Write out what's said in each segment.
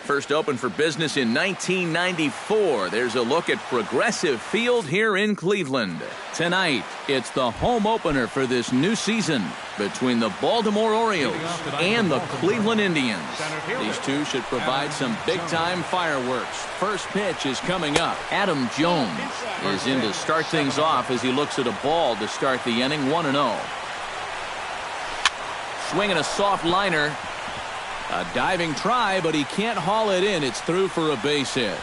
First opened for business in 1994. There's a look at Progressive Field here in Cleveland. Tonight, it's the home opener for this new season between the Baltimore Orioles and the Cleveland Indians. These two should provide some big-time fireworks. First pitch is coming up. Adam Jones is in to start things off as he looks at a ball to start the inning, 1-0. Swinging a soft liner. A diving try, but he can't haul it in. It's through for a base hit.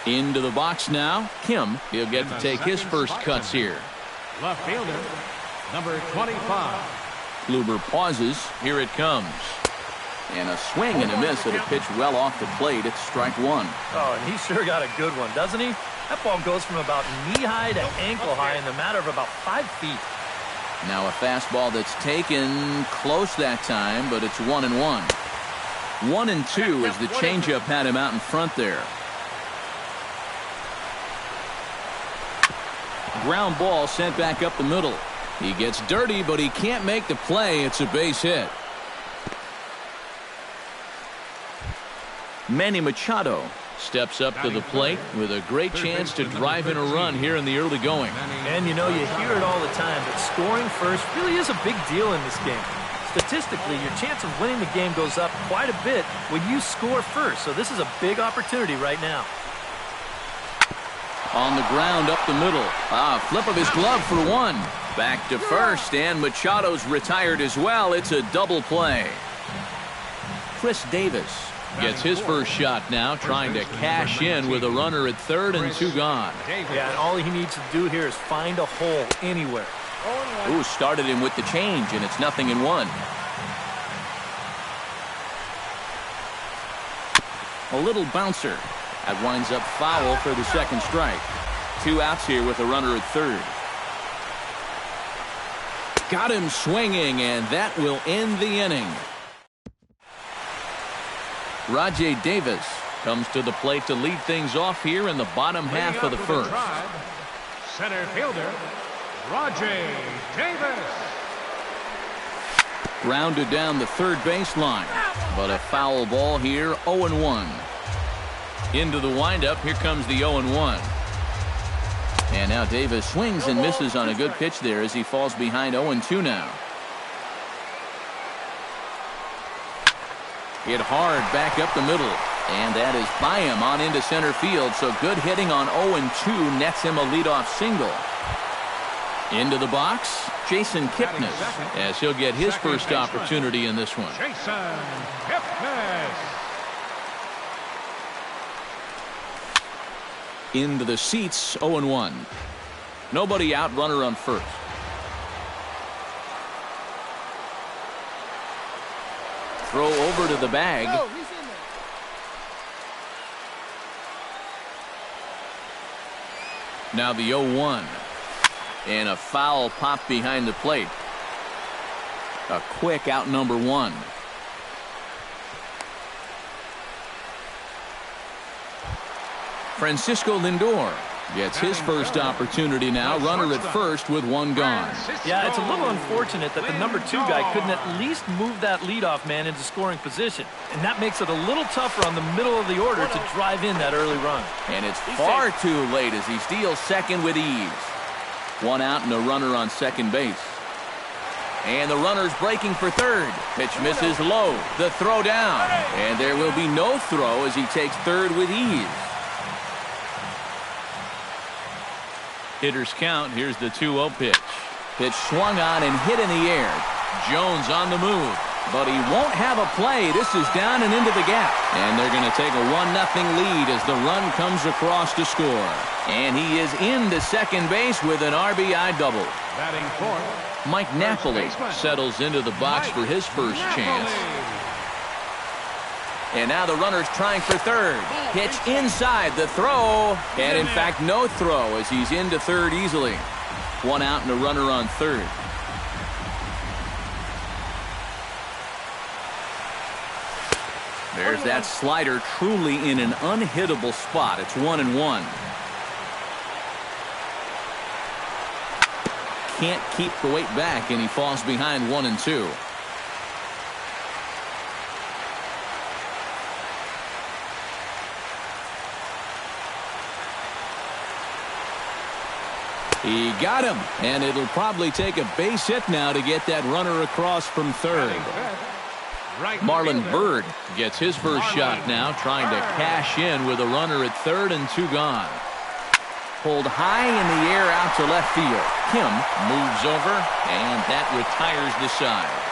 Into the box now. Kim, he'll get to take his first cuts here. Left fielder, number 25. Kluber pauses. Here it comes. And a swing and a miss at a pitch well off the plate. It's strike one. Oh, and he sure got a good one, doesn't he? That ball goes from about knee-high to ankle-high in the matter of about 5 feet. Now a fastball that's taken close that time, but it's 1-1. 1-2 as the changeup had him out in front there. Ground ball sent back up the middle. He gets dirty, but he can't make the play. It's a base hit. Manny Machado steps up to the plate with a great chance to drive in a run here in the early going. And you know, you hear it all the time, but scoring first really is a big deal in this game. Statistically, your chance of winning the game goes up quite a bit when you score first. So this is a big opportunity right now. On the ground up the middle. Flip of his glove for one. Back to first, and Machado's retired as well. It's a double play. Chris Davis gets his first shot now, trying to cash in with a runner at third and 2 gone. Yeah, and all he needs to do here is find a hole anywhere. Ooh, started him with the change, and it's 0-1. A little bouncer. That winds up foul for the second strike. 2 outs here with a runner at third. Got him swinging, and that will end the inning. Rajay Davis comes to the plate to lead things off here in the bottom half of the first. Center fielder, Rajay Davis. Grounded down the third baseline, but a foul ball here, 0-1. Into the windup, here comes the 0-1. And now Davis swings and misses on a good pitch there as he falls behind 0-2 now. Hit hard back up the middle, and that is by him on into center field. So good hitting on 0-2 nets him a leadoff single. Into the box, Jason Kipnis, as he'll get his first opportunity in this one. Jason Kipnis. Into the seats, 0-1. Nobody out, runner on first. Throw over to the bag. Now the 0-1. And a foul pop behind the plate. A quick out number 1. Francisco Lindor gets his first opportunity now. Runner at first with 1 gone. Yeah, it's a little unfortunate that the number 2 guy couldn't at least move that leadoff man into scoring position. And that makes it a little tougher on the middle of the order to drive in that early run. And it's far too late as he steals second with ease. 1 out and a runner on second base. And the runner's breaking for third. Pitch misses low. The throw down. And there will be no throw as he takes third with ease. Hitters count. Here's the 2-0 pitch. Pitch swung on and hit in the air. Jones on the move, but he won't have a play. This is down and into the gap. And they're going to take a 1-0 lead as the run comes across to score. And he is into second base with an RBI double. Batting fourth, Mike Napoli settles into the box for his first chance. And now the runner's trying for third. Pitch inside, the throw. And in fact, no throw as he's into third easily. 1 out and a runner on third. There's that slider truly in an unhittable spot. It's 1-1. Can't keep the weight back, and he falls behind 1-2. He got him, and it'll probably take a base hit now to get that runner across from third. Marlon Byrd gets his first shot now, trying to cash in with a runner at third and 2 gone. Pulled high in the air out to left field. Kim moves over, and that retires the side.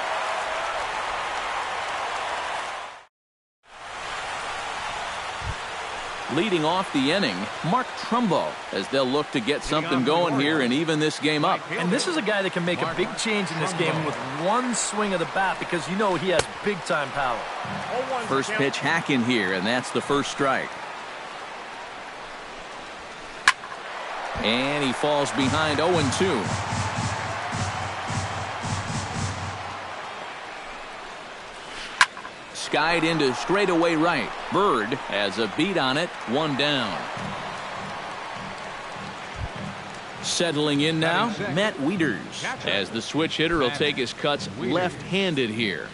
Leading off the inning, Mark Trumbo, as they'll look to get something going here and even this game up. And this is a guy that can make a big change in this game with one swing of the bat, because you know he has big-time power. First pitch hacking here, and that's the first strike. And he falls behind 0-2. Skied into straightaway right. Byrd has a beat on it, 1 down. Settling in now, Matt Wieters, as the switch hitter will take his cuts left-handed here.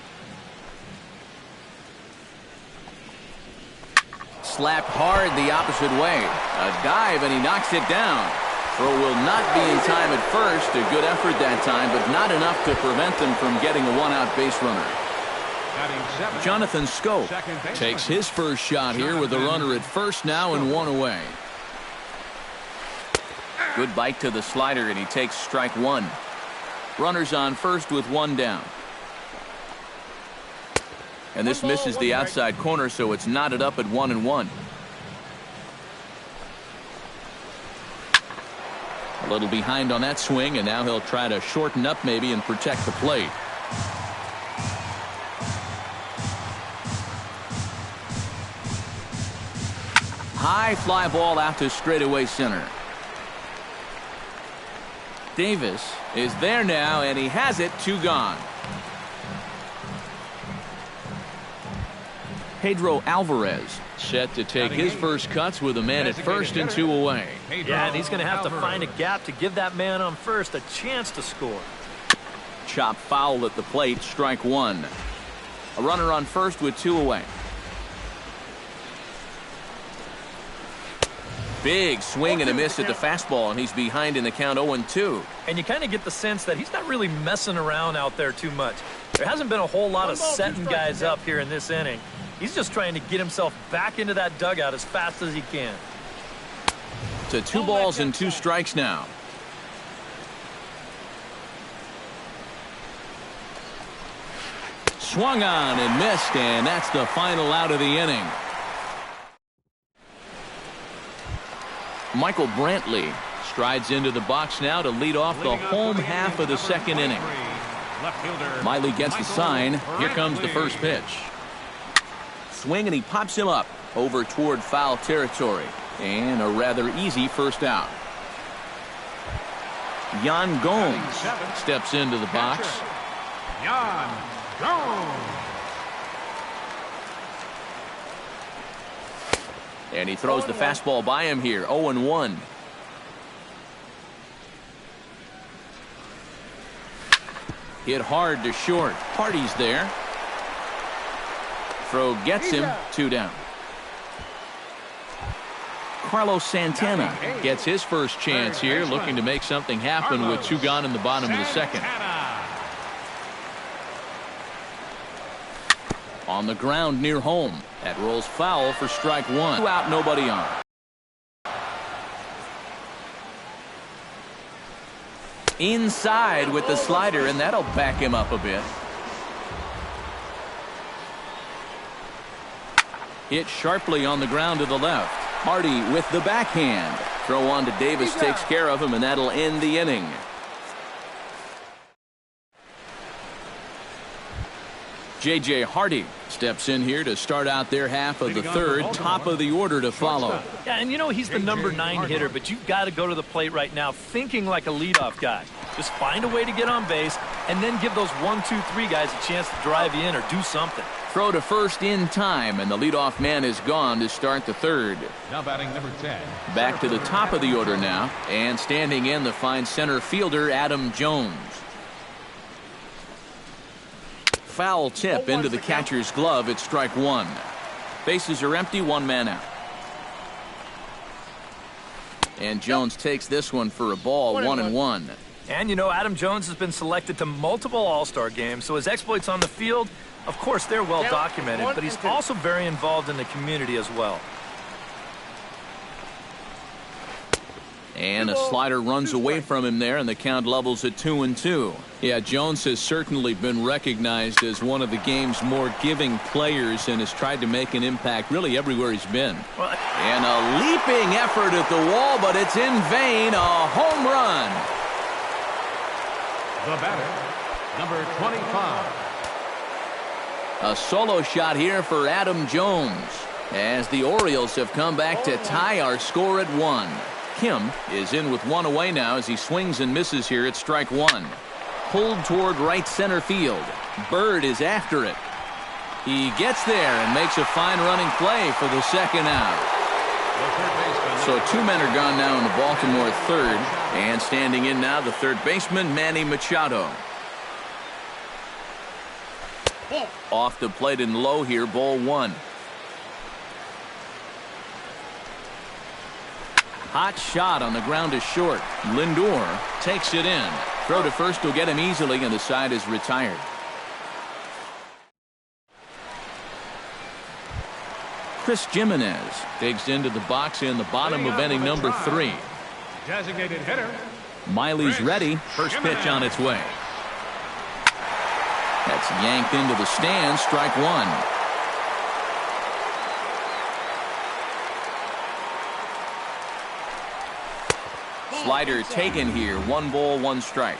Slapped hard the opposite way. A dive, and he knocks it down. Throw will not be in time at first. A good effort that time, but not enough to prevent them from getting a one-out base runner. Jonathan Scope takes his first shot here with a runner at first now and 1 away. Good bite to the slider, and he takes strike 1. Runners on first with 1 down. And this misses the outside corner, so it's knotted up at 1-1. A little behind on that swing, and now he'll try to shorten up maybe and protect the plate. High fly ball out to straightaway center. Davis is there now, and he has it, 2 gone. Pedro Alvarez set to take his first cuts with a man at first and 2 away. Yeah, and he's going to have to find a gap to give that man on first a chance to score. Chop foul at the plate, strike 1. A runner on first with 2 away. Big swing and a miss at the fastball, and he's behind in the count 0-2. And you kind of get the sense that he's not really messing around out there too much. There hasn't been a whole lot of setting guys up here in this inning. He's just trying to get himself back into that dugout as fast as he can. To 2 balls and 2 strikes now. Swung on and missed, and that's the final out of the inning. Michael Brantley strides into the box now to lead off the home half of the second inning. Miley gets the sign. Here comes the first pitch. Swing, and he pops him up over toward foul territory. And a rather easy first out. Yan Gomes steps into the box. Yan Gomes. And he throws the fastball by him here, 0-1. Hit hard to short. Hardy's there. Throw gets him, 2 down. Carlos Santana gets his first chance here, looking to make something happen with 2 gone in the bottom of the second. On the ground near home. That rolls foul for strike 1. 2 out, nobody on. Inside with the slider, and that'll back him up a bit. Hit sharply on the ground to the left. Hardy with the backhand. Throw on to Davis takes care of him, and that'll end the inning. J.J. Hardy steps in here to start out their half of the third. Top of the order to follow. Yeah, and you know he's the number 9 hitter, but you've got to go to the plate right now thinking like a leadoff guy. Just find a way to get on base, and then give those 1, 2, 3 guys a chance to drive you in or do something. Throw to first in time, and the leadoff man is gone to start the third. Now batting number 10. Back to the top of the order now, and standing in the fine center fielder Adam Jones. Foul tip into the catcher's glove at strike 1. Bases are empty, 1 man out. And Jones takes this one for a ball, 1-1. And, you know, Adam Jones has been selected to multiple All-Star games, so his exploits on the field, of course, they're well documented, but he's also very involved in the community as well. And a slider runs away from him there, and the count levels at 2-2. Yeah, Jones has certainly been recognized as one of the game's more giving players and has tried to make an impact really everywhere he's been. And a leaping effort at the wall, but it's in vain. A home run. The batter, number 25. A solo shot here for Adam Jones as the Orioles have come back to tie our score at 1. Kim is in with one away now as he swings and misses here at strike one. Pulled toward right center field. Bird is after it. He gets there and makes a fine running play for the second out. So two men are gone now in the Baltimore third. And standing in now, the third baseman, Manny Machado. Off the plate and low here, ball one. Hot shot on the ground is short. Lindor takes it in. Throw to first will get him easily, and the side is retired. Chris Jimenez digs into the box in the bottom of inning number 3. Designated hitter. Miley's ready. First pitch on its way. That's yanked into the stands. Strike one. Slider taken here. 1 ball, 1 strike.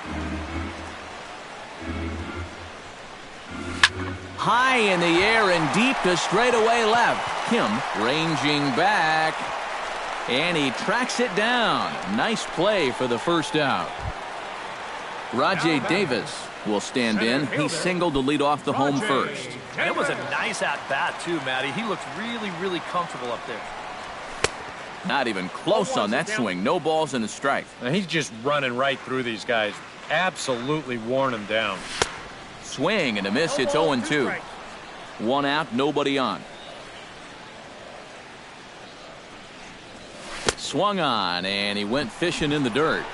High in the air and deep to straightaway left. Kim ranging back. And he tracks it down. Nice play for the first out. Rajay Davis will stand in. He singled to lead off the home first. That was a nice at-bat, too, Matty. He looked really, really comfortable up there. Not even close on that swing. No balls and a strike. He's just running right through these guys. Absolutely worn them down. Swing and a miss. It's 0-2. 1 out, nobody on. Swung on, and he went fishing in the dirt.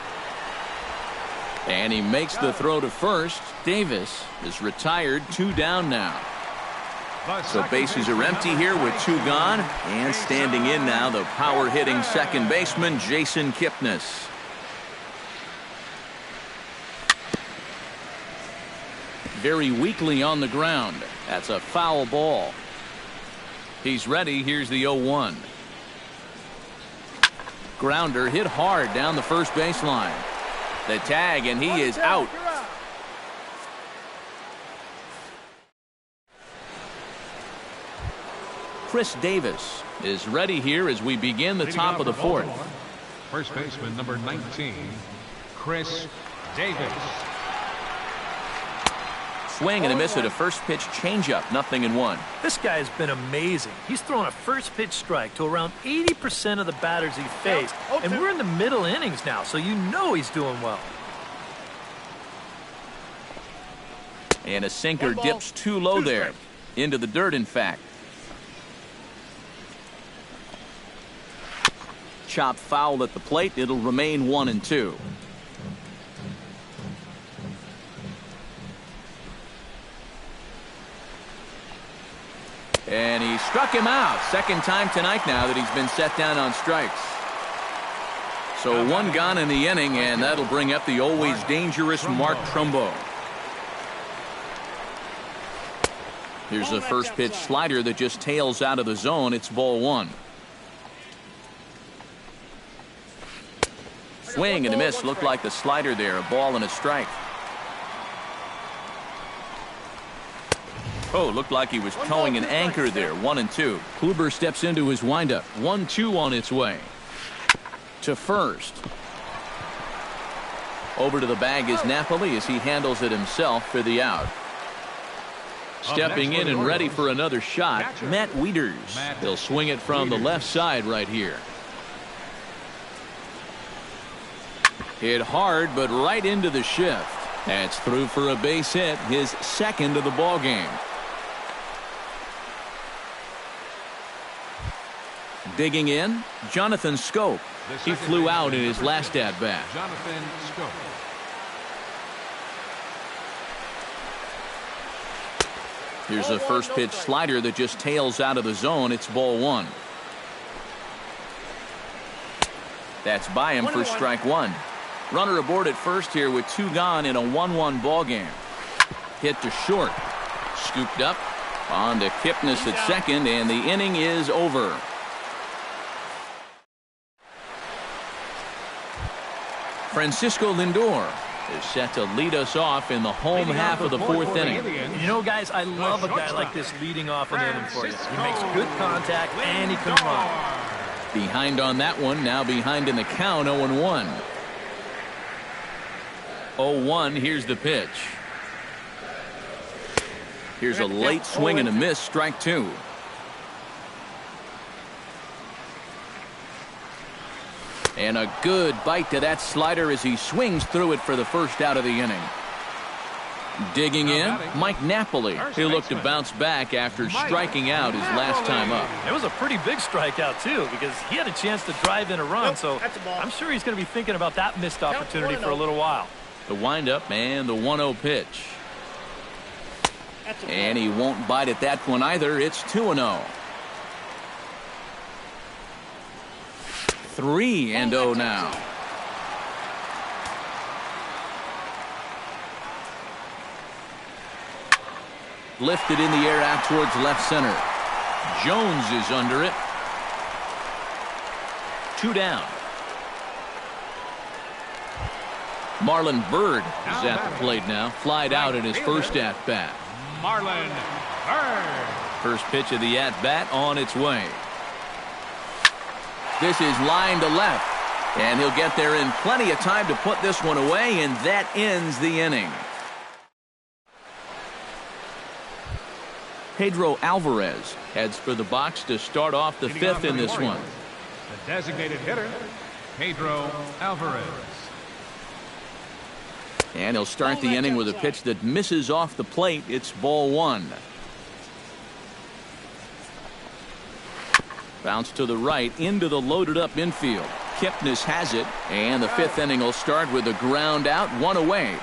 And he makes the throw to first. Davis is retired. 2 down now. So bases are empty here with 2 gone. And standing in now, the power-hitting second baseman, Jason Kipnis. Very weakly on the ground. That's a foul ball. He's ready. Here's the 0-1. Grounder hit hard down the first baseline. The tag, and he is out. Chris Davis is ready here as we begin the top of the fourth. First baseman number 19, Chris Davis. Swing and a miss at a first pitch changeup. 0-1. This guy has been amazing. He's thrown a first pitch strike to around 80% of the batters he faced. And we're in the middle innings now, so you know he's doing well. And a sinker dips too low there. Into the dirt, in fact. Chop foul at the plate. It'll remain 1-2. And he struck him out. Second time tonight now that he's been set down on strikes. So 1 gone in the inning, and that'll bring up the always dangerous Mark Trumbo. Here's the first pitch slider that just tails out of the zone. It's ball 1. Swing and a miss. Looked like the slider there. A ball and a strike. Oh, looked like he was towing an anchor there. 1-2. Kluber steps into his windup. 1-2 on its way. To first. Over to the bag is Napoli as he handles it himself for the out. Stepping in and ready for another shot, Matt Wieters. He'll swing it from the left side right here. Hit hard, but right into the shift. That's through for a base hit, his second of the ball game. Digging in, Jonathan Scope. He flew out in his last at-bat. Jonathan Scope. Here's a first pitch slider that just tails out of the zone. It's ball one. That's by him for strike one. Runner aboard at first here with two gone in a 1-1 ball game. Hit to short. Scooped up. On to Kipnis at second, and the inning is over. Francisco Lindor is set to lead us off in the home half of the fourth inning. You know, guys, I love a guy like this leading off an inning for you. He makes good contact, and he can run. Behind on that one, now behind in the count, 0-1. 0-1, here's the pitch. Here's a late swing and a miss, strike two. And a good bite to that slider as he swings through it for the first out of the inning. Digging in, Mike Napoli. He'll look to bounce back after striking out his last time up. It was a pretty big strikeout, too, because he had a chance to drive in a run, so I'm sure he's going to be thinking about that missed opportunity for a little while. The windup and the 1-0 pitch. And he won't bite at that one either. It's 2-0. 3-0 now. Lifted in the air out towards left center. Jones is under it. 2 down. Marlon Byrd is at the plate now. Flied out in his first at-bat. Marlon Byrd. First pitch of the at-bat on its way. This is line to left. And he'll get there in plenty of time to put this one away, and that ends the inning. Pedro Alvarez heads for the box to start off the fifth in this one. The designated hitter, Pedro Alvarez. And he'll start the inning with a pitch that misses off the plate. It's ball one. Bounce to the right into the loaded up infield. Kipnis has it, and the fifth inning will start with a ground out, one away.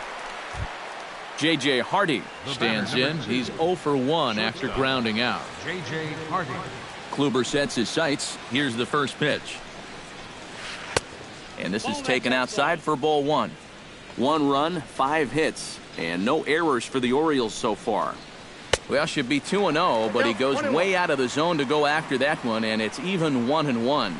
J.J. Hardy stands in. He's 0 for 1 after grounding out. J.J. Hardy. Kluber sets his sights. Here's the first pitch. And this is taken outside for ball one. 1 run, 5 hits, and no errors for the Orioles so far. Well, should be 2-0, but he goes way out of the zone to go after that one, and it's even 1-1.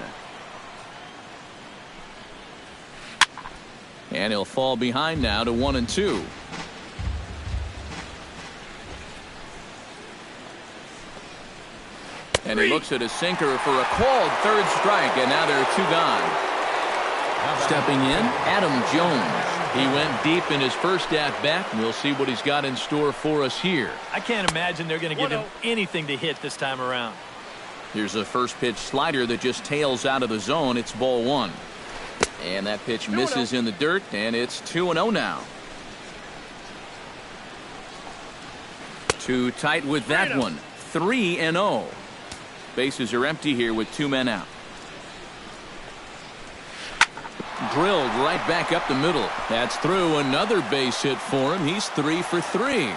And he'll fall behind now to 1-2. And he looks at a sinker for a called third strike, and now there are 2 gone. Stepping in, Adam Jones. He went deep in his first at-bat, and we'll see what he's got in store for us here. I can't imagine they're going to give him anything to hit this time around. Here's a first pitch slider that just tails out of the zone. It's ball one. And that pitch misses in the dirt, and it's 2-0 now. Too tight with that one. 3-0. Bases are empty here with 2 men out. Drilled right back up the middle. That's through. Another base hit for him. He's 3 for 3.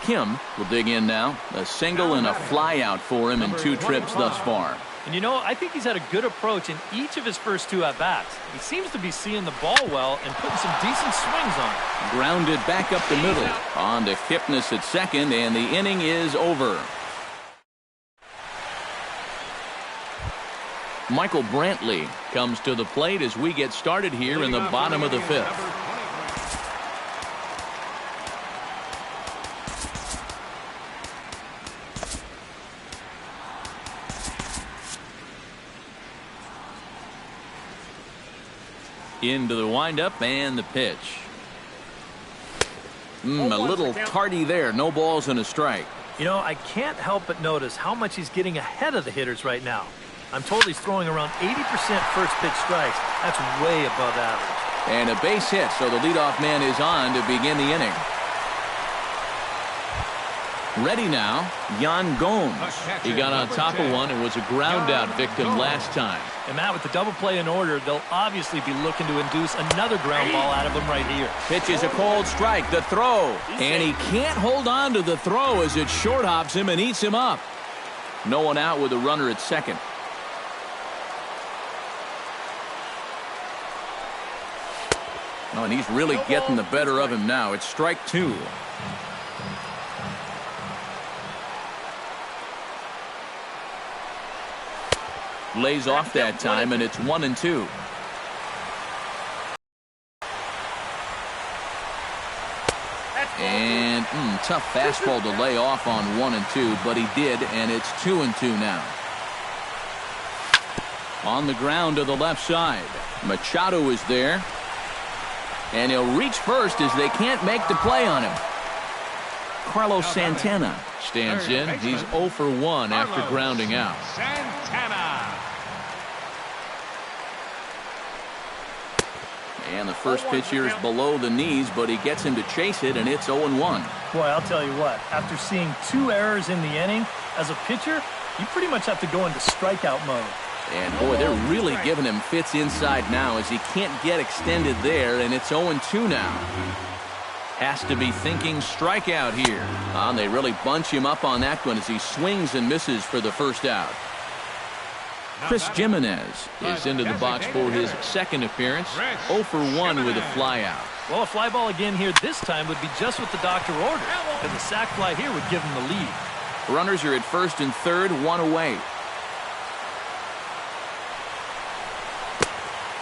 Kim will dig in now. A single and a fly out for him in 2 trips thus far. And you know, I think he's had a good approach in each of his first 2 at-bats. He seems to be seeing the ball well and putting some decent swings on it. Grounded back up the middle. On to Kipnis at second, and the inning is over. Michael Brantley comes to the plate as we get started here in the bottom of the 5th. Into the windup and the pitch. A little tardy there. No balls and a strike. You know, I can't help but notice how much he's getting ahead of the hitters right now. I'm told he's throwing around 80% first pitch strikes. That's way above average. And a base hit, so the leadoff man is on to begin the inning. Ready now, Jan Gomes. He got on top of one and was a ground-out victim last time. And Matt, with the double play in order, they'll obviously be looking to induce another ground ball out of him right here. Pitch is a cold strike, the throw. And he can't hold on to the throw as it short hops him and eats him up. No one out with a runner at second. Oh, and he's really getting the better of him now. It's strike two. Lays off that time, and it's 1-2. And tough fastball to lay off on 1-2, but he did, and it's 2-2 now. On the ground to the left side. Machado is there. And he'll reach first as they can't make the play on him. Carlos Santana stands in. He's 0 for 1 after grounding out. Santana. And the first pitch here is below the knees, but he gets him to chase it, and it's 0-1. Boy, I'll tell you what, after seeing 2 errors in the inning, as a pitcher, you pretty much have to go into strikeout mode. And boy, they're really giving him fits inside now as he can't get extended there, and it's 0-2 now. Has to be thinking strikeout here. And they really bunch him up on that one as he swings and misses for the first out. Chris Jimenez is into the box for his second appearance. 0 for 1 with a fly out. Well, a fly ball again here this time would be just what the doctor ordered, because a sac fly here would give him the lead. Runners are at first and third, 1 away.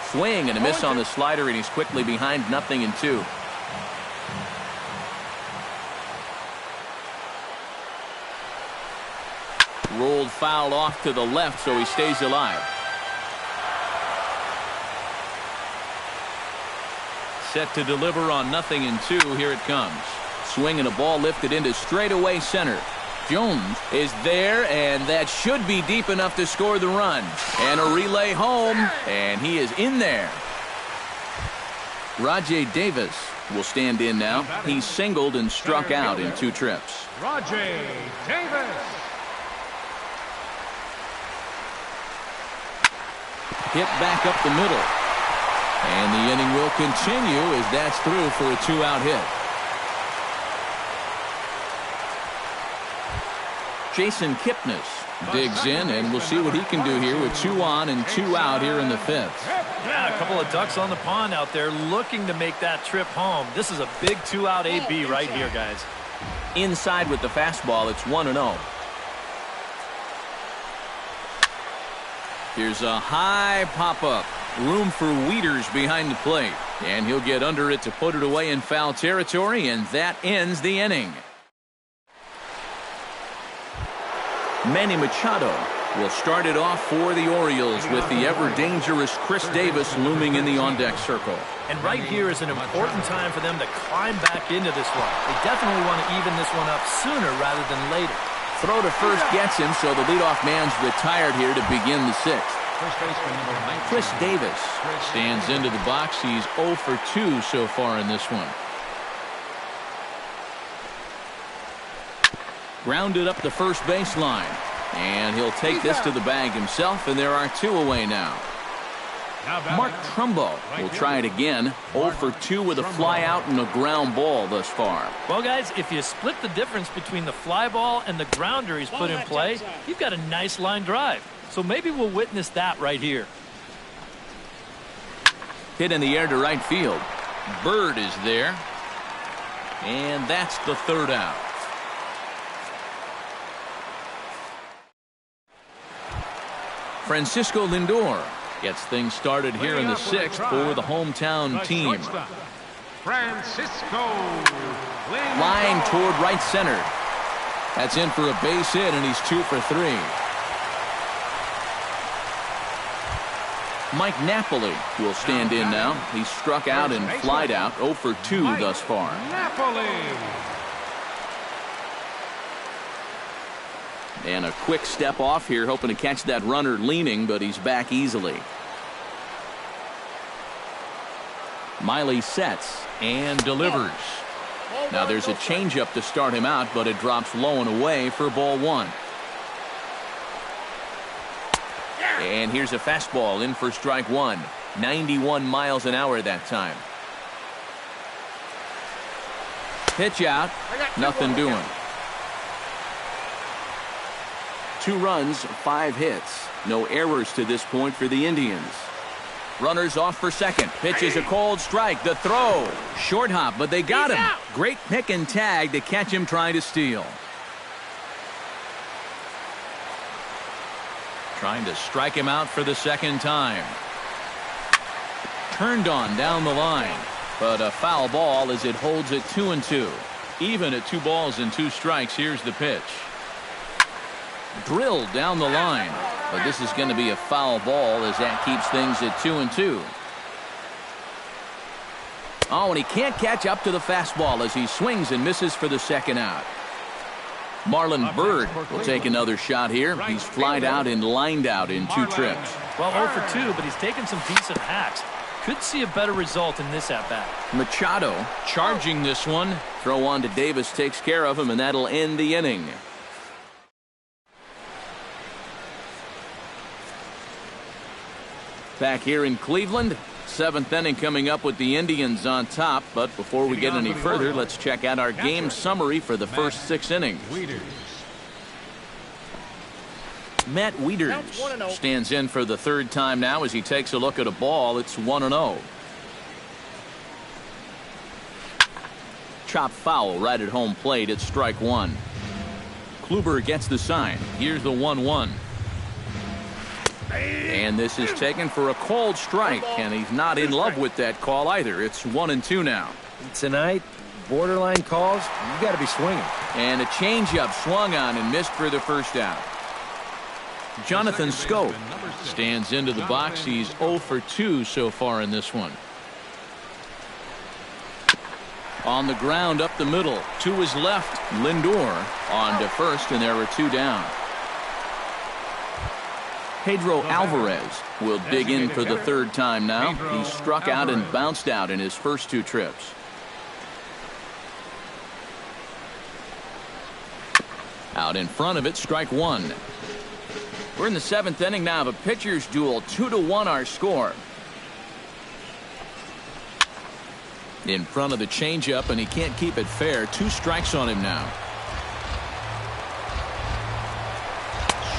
Swing and a miss on the slider, and he's quickly behind 0-2. Rolled foul off to the left, so he stays alive. Set to deliver on 0-2. Here it comes. Swing and a ball lifted into straightaway center. Jones is there, and that should be deep enough to score the run. And a relay home, and he is in there. Rajay Davis will stand in now. He's singled and struck out in 2 trips. Rajay Davis. Hit back up the middle. And the inning will continue as that's through for a 2-out hit. Jason Kipnis digs in, and we'll see what he can do here with 2 on and 2 out here in the 5th. Yeah, a couple of ducks on the pond out there looking to make that trip home. This is a big 2-out AB right here, guys. Inside with the fastball, it's 1-0. Here's a high pop-up. Room for Wieters behind the plate. And he'll get under it to put it away in foul territory, and that ends the inning. Manny Machado will start it off for the Orioles with the ever-dangerous Chris Davis looming in the on-deck circle. And right here is an important time for them to climb back into this one. They definitely want to even this one up sooner rather than later. Throw to first gets him, so the leadoff man's retired here to begin the 6th. Chris Davis stands into the box. He's 0 for 2 so far in this one. Grounded up the first baseline. And he'll take this to the bag himself, and there are 2 away now. Mark Trumbo will try it again. 0 for 2 with a fly out and a ground ball thus far. Well, guys, if you split the difference between the fly ball and the grounder he's put in play, you've got a nice line drive. So maybe we'll witness that right here. Hit in the air to right field. Bird is there. And that's the 3rd out. Francisco Lindor gets things started here in the 6th for the hometown team. Francisco Lindor. Line toward right center. That's in for a base hit, and he's 2 for 3. Mike Napoli will stand in now. He's struck out and flied out. 0 for 2 thus far. Napoli. And a quick step off here, hoping to catch that runner leaning, but he's back easily. Miley sets and delivers. Now there's a changeup to start him out, but it drops low and away for ball one. And here's a fastball in for strike one. 91 miles an hour that time. Pitch out. Nothing doing. 2 runs, 5 hits. No errors to this point for the Indians. Runners off for second. Pitch is a cold strike. The throw. Short hop, but they got him. Great pick and tag to catch him trying to steal. Trying to strike him out for the second time. Turned on down the line. But a foul ball as it holds it 2-2. Even at 2 balls and 2 strikes, here's the pitch. Drilled down the line. But this is going to be a foul ball as that keeps things at 2-2. Oh, and he can't catch up to the fastball as he swings and misses for the second out. Marlon Byrd will take another shot here. He's flied out and lined out in 2 trips. Well, 0 for 2, but he's taken some decent hacks. Could see a better result in this at-bat. Machado charging this one. Throw on to Davis takes care of him, and that'll end the inning. Back here in Cleveland, 7th inning coming up with the Indians on top. But before we get any further, let's check out our game summary for the first 6 innings. Matt Wieters stands in for the 3rd time now as he takes a look at a ball. It's 1-0. Chop foul right at home plate. It's strike 1. Kluber gets the sign. Here's the 1-1. And this is taken for a called strike, and he's not in love with that call either. It's 1-2 now. Tonight, borderline calls, you got to be swinging. And a changeup swung on and missed for the first out. Jonathan Scope stands into the box. He's 0 for 2 so far in this one. On the ground up the middle. To his left, Lindor on to first, and there are 2 down. Pedro Alvarez will dig in for the 3rd time now. He struck out and bounced out in his first 2 trips. Out in front of it, strike 1. We're in the 7th inning now of a pitcher's duel. 2-1 our score. In front of the changeup, and he can't keep it fair. 2 strikes on him now.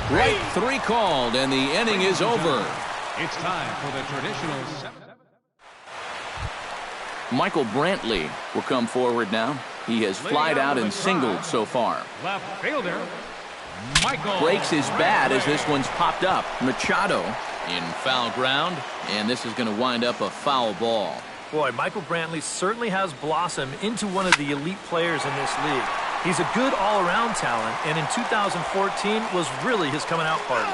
Strike 3 called, and the inning is over. It's time for the traditional 7th. Michael Brantley will come forward now. He has flied out and singled so far. Left fielder, Michael. Breaks his bat as this one's popped up. Machado in foul ground, and this is going to wind up a foul ball. Boy, Michael Brantley certainly has blossomed into one of the elite players in this league. He's a good all-around talent, and in 2014 was really his coming out party.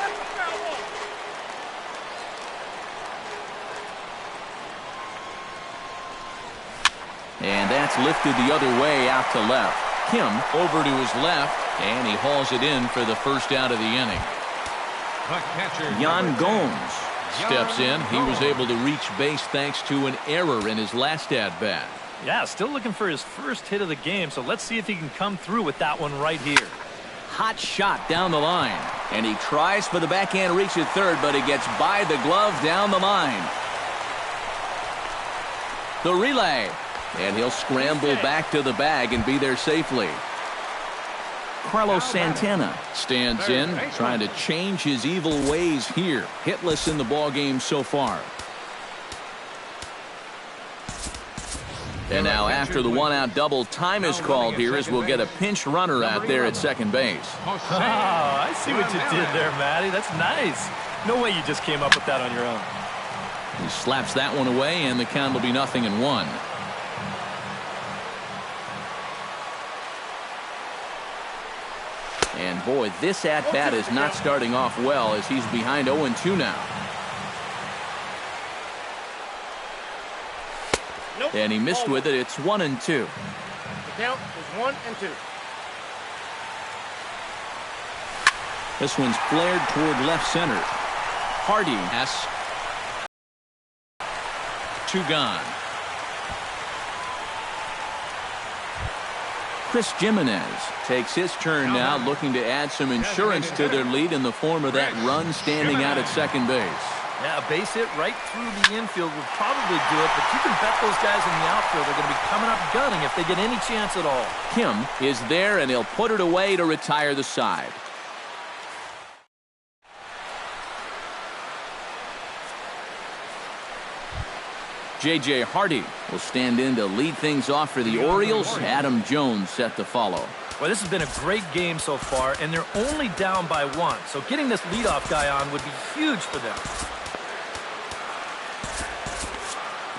And that's lifted the other way out to left. Kim over to his left, and he hauls it in for the first out of the inning. Yan Gomes steps in. He was able to reach base thanks to an error in his last at-bat. Yeah, still looking for his first hit of the game, so let's see if he can come through with that one right here. Hot shot down the line, and he tries for the backhand reach at third, but he gets by the glove down the line. The relay, and he'll scramble back to the bag and be there safely. Carlos Santana stands in, trying to change his evil ways here. Hitless in the ballgame so far. And now after the 1-out double, time is called here as we'll get a pinch runner out there at second base. Oh, I see what you did there, Matty. That's nice. No way you just came up with that on your own. He slaps that one away, and the count will be 0-1. And boy, this at-bat is not starting off well as he's behind 0-2 now. And he missed with it. It's 1-2. The count is 1-2. This one's flared toward left center. Hardy has 2 gone. Chris Jimenez takes his turn now, looking to add some insurance to their lead in the form of that run standing out at second base. Yeah, a base hit right through the infield would probably do it, but you can bet those guys in the outfield are going to be coming up gunning if they get any chance at all. Kim is there, and he'll put it away to retire the side. J.J. Hardy will stand in to lead things off for the Orioles. Adam Jones set to follow. Well, this has been a great game so far, and they're only down by 1. So getting this leadoff guy on would be huge for them.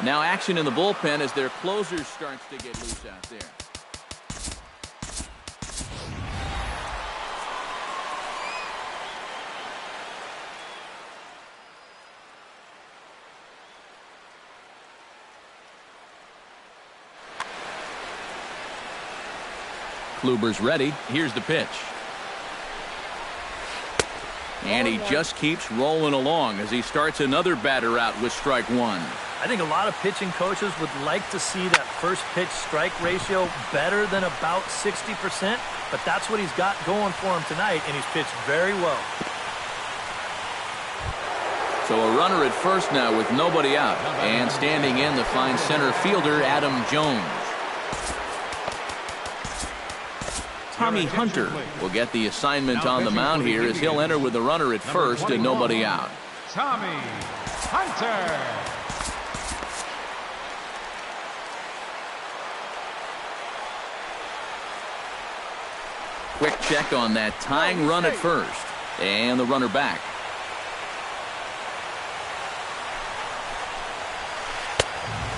Now action in the bullpen as their closer starts to get loose out there. Kluber's ready. Here's the pitch. And he just keeps rolling along as he starts another batter out with strike one. I think a lot of pitching coaches would like to see that first pitch strike ratio better than about 60%, but that's what he's got going for him tonight, and he's pitched very well. So a runner at first now with nobody out, and standing in the fine center fielder Adam Jones. Tommy Hunter will get the assignment on the mound here as he'll enter with the runner at first and nobody out. Tommy Hunter. Quick check on that tying run at first. And the runner back.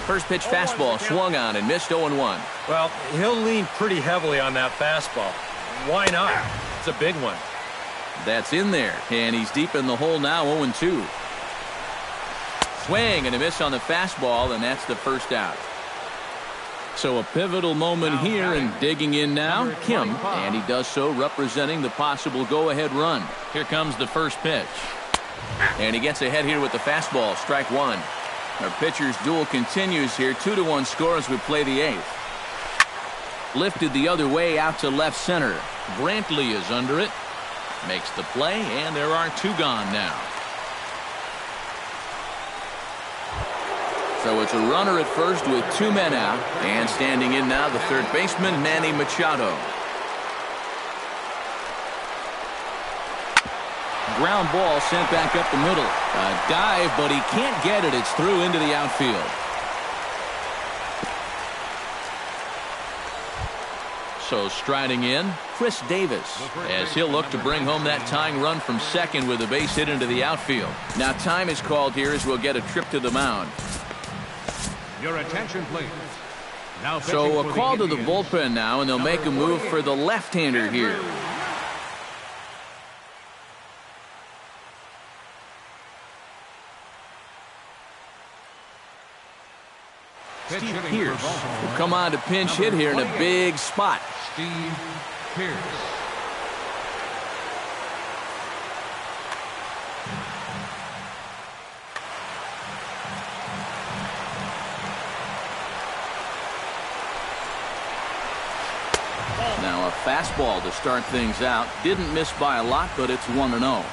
First pitch fastball swung on and missed 0-1. Well, he'll lean pretty heavily on that fastball. Why not? It's a big one. That's in there, and he's deep in the hole now, 0-2. Swing and a miss on the fastball, and that's the first out. So a pivotal moment here, and digging in now, Kim, and he does so representing the possible go-ahead run. Here comes the first pitch. And he gets ahead here with the fastball, strike one. Our pitcher's duel continues here, 2-1 score as we play the 8th. Lifted the other way out to left center. Brantley is under it. Makes the play, and there are 2 gone now. So it's a runner at first with 2 men out. And standing in now, the third baseman, Manny Machado. Ground ball sent back up the middle. A dive, but he can't get it. It's through into the outfield. So striding in, Chris Davis, as he'll look to bring home that tying run from second with a base hit into the outfield. Now time is called here as we'll get a trip to the mound. Your attention, please. Now so a call to the bullpen now, and they'll make a move for the left-hander here. Steve Pierce will come on to pinch hit here in a big spot. Steve Pierce. Now a fastball to start things out. Didn't miss by a lot, but it's 1-0.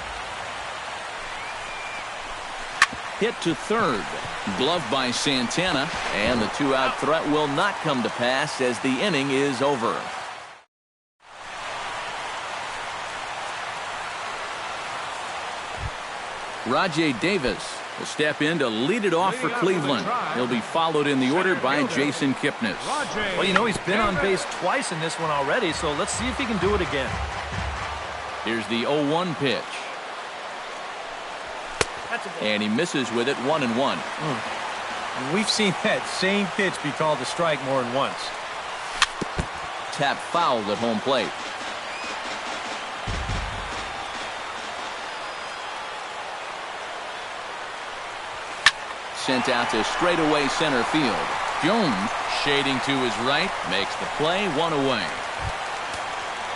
Hit to third. Glove by Santana, and the 2-out threat will not come to pass as the inning is over. Rajay Davis will step in to lead it off for Cleveland. He'll be followed in the order by Jason Kipnis. Well, you know, he's been on base twice in this one already, so let's see if he can do it again. Here's the 0-1 pitch. And he misses with it, 1-1. We've seen that same pitch be called a strike more than once. Tap fouled at home plate. Sent out to straightaway center field. Jones, shading to his right, makes the play, 1 away.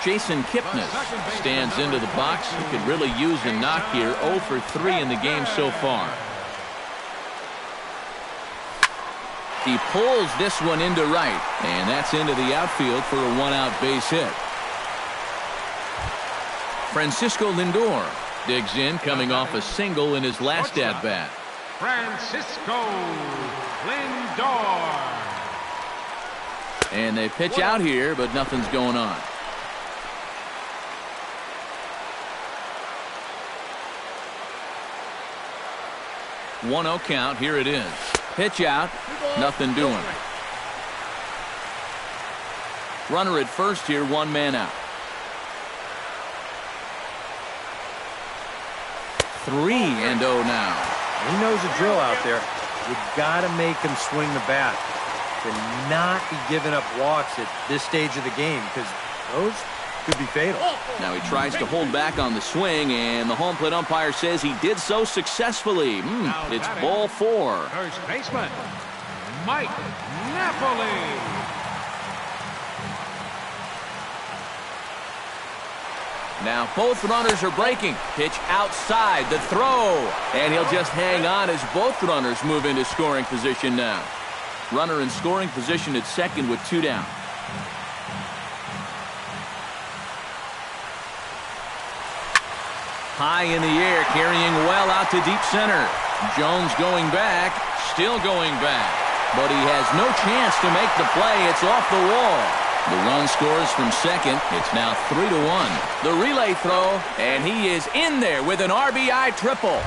Jason Kipnis stands into the box. He could really use a knock here. 0 for 3 in the game so far. He pulls this one into right, and that's into the outfield for a one-out base hit. Francisco Lindor digs in, coming off a single in his last at-bat. Francisco Lindor. And they pitch out here, but nothing's going on. One-0 count. Here it is. Pitch out. Nothing doing. Runner at first here. One man out. 3-0 now. He knows the drill out there. You got to make him swing the bat. To not be giving up walks at this stage of the game, because those could be fatal. Now he tries to hold back on the swing, and the home plate umpire says he did so successfully. It's ball 4. First baseman, Mike Napoli. Now both runners are breaking. Pitch outside, the throw. And he'll just hang on as both runners move into scoring position now. Runner in scoring position at second with 2 down. High in the air, carrying well out to deep center. Jones going back, still going back. But he has no chance to make the play. It's off the wall. The run scores from second. It's now 3-1. The relay throw, and he is in there with an RBI triple.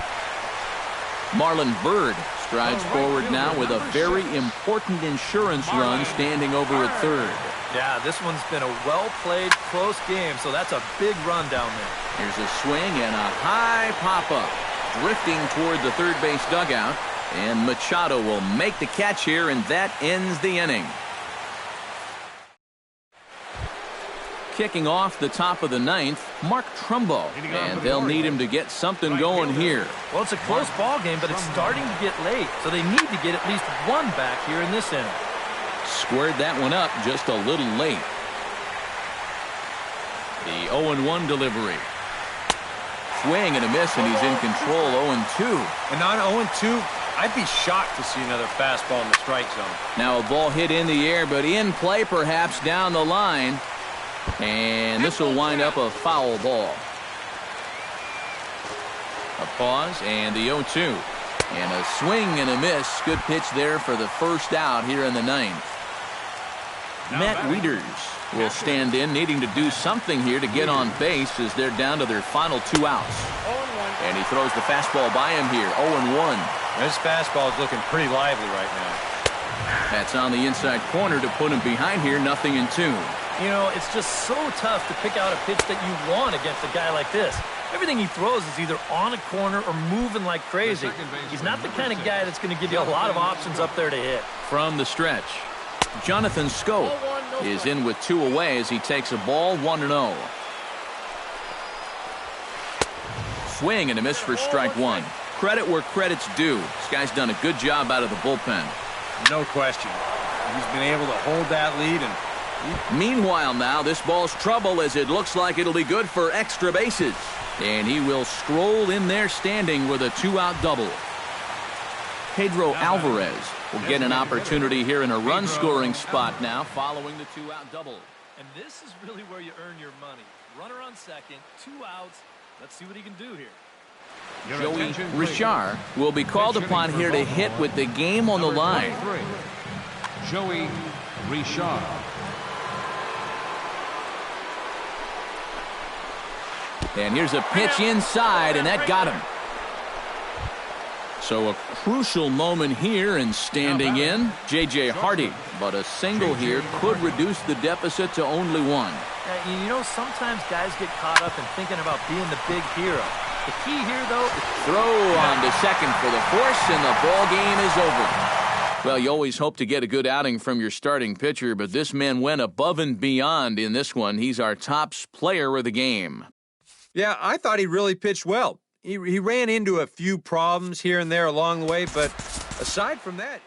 Marlon Byrd strides forward now with a very important insurance run, standing over at third. Yeah, this one's been a well-played, close game, so that's a big run down there. Here's a swing and a high pop-up. Drifting toward the third base dugout, and Machado will make the catch here, and that ends the inning. Kicking off the top of the 9th, Mark Trumbo, and they'll need him to get something going here. Well, it's a close ball game, but it's starting to get late, so they need to get at least one back here in this inning. Squared that one up just a little late. The 0-1 delivery. Swing and a miss, and he's in control. 0-2. And on 0-2, I'd be shocked to see another fastball in the strike zone. Now a ball hit in the air, but in play perhaps down the line. And this will wind up a foul ball. A pause and the 0-2. And a swing and a miss. Good pitch there for the first out here in the 9th. Matt Wieters will stand in, needing to do something here to get on base as they're down to their final 2 outs. And he throws the fastball by him here. 0-1. This fastball is looking pretty lively right now. That's on the inside corner to put him behind here. 0-2. You know, it's just so tough to pick out a pitch that you want against a guy like this. Everything he throws is either on a corner or moving like crazy. He's not the kind of guy that's going to give you a lot of options up there to hit. From the stretch, Jonathan Scope is in with 2 away as he takes a ball. 1-0. Swing and a miss for strike 1. Credit where credit's due. This guy's done a good job out of the bullpen. No question. He's been able to hold that lead. And meanwhile now, this ball's trouble as it looks like it'll be good for extra bases. And he will stroll in there standing with a 2-out double. Pedro Alvarez will get an opportunity here in a run-scoring spot now following the 2-out double. And this is really where you earn your money. Runner on second, 2 outs. Let's see what he can do here. Joey Richard will be called upon here to hit with the game on the line. Joey Richard. And here's a pitch inside, and that got him. So a crucial moment here, and standing in, J.J. Hardy. But a single here could reduce the deficit to only 1. You know, sometimes guys get caught up in thinking about being the big hero. The key here, though, is throw on to second for the force, and the ball game is over. Well, you always hope to get a good outing from your starting pitcher, but this man went above and beyond in this one. He's our top player of the game. Yeah, I thought he really pitched well. He ran into a few problems here and there along the way, but aside from that...